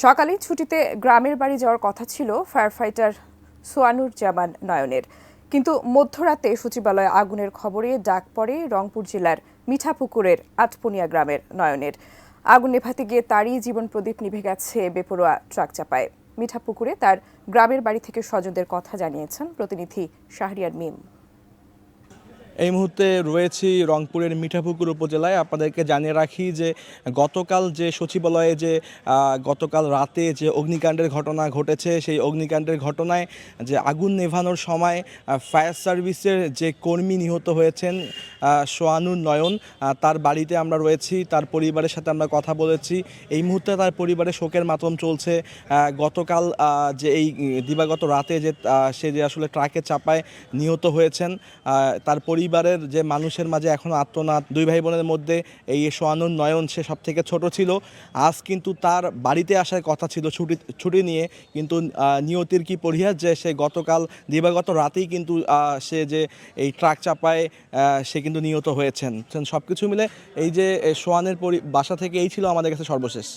সকালে ছুটিতে গ্রামের বাড়ি যাওয়ার কথা ছিল ফায়ার ফাইটার সোয়ানুর জামান নয়নের, কিন্তু মধ্যরাতে সচিবালয়ে আগুনের খবরে ডাক পড়ে রংপুর জেলার মিঠাপুকুরের আটপনিয়া গ্রামের নয়নের। আগুন নেভাতে গিয়ে তারই জীবন প্রদীপ নিভে গেছে বেপরোয়া ট্রাক চাপায়। মিঠাপুকুরে তার গ্রামের বাড়ি থেকে স্বজনদের কথা জানিয়েছেন প্রতিনিধি শাহরিয়ার মিম। এই মুহূর্তে রয়েছি রংপুরের মিঠাপুকুর উপজেলায়। আপনাদেরকে জানিয়ে রাখি যে গতকাল যে সচিবালয়ে গতকাল রাতে যে অগ্নিকাণ্ডের ঘটনা ঘটেছে, সেই অগ্নিকাণ্ডের ঘটনায় যে আগুন নেভানোর সময় ফায়ার সার্ভিসের যে কর্মী নিহত হয়েছেন সোয়ানুর নয়ন, তার বাড়িতে আমরা রয়েছি। তার পরিবারের সাথে আমরা কথা বলেছি। এই মুহূর্তে তার পরিবারে শোকের মাতম চলছে। গতকাল যে এই দিবাগত রাতে সে আসলে ট্রাকে চাপায় নিহত হয়েছেন, তার পরিবারের যে মানুষের মাঝে এখনও আত্মনাদ। দুই ভাই বোনের মধ্যে এই সোয়ানুর নয়ন সে সব থেকে ছোট ছিল। আজ কিন্তু তার বাড়িতে আসার কথা ছিল ছুটি নিয়ে, কিন্তু নিয়তির কি পরিহাস যে সে গতকাল দিবাগত রাতেই কিন্তু সে যে এই ট্রাক চাপায় সে কিন্তু নিহত হয়েছেন। সব কিছু মিলে এই যে সোয়ানের বাসা থেকে এই ছিল আমাদের কাছে সর্বশেষ।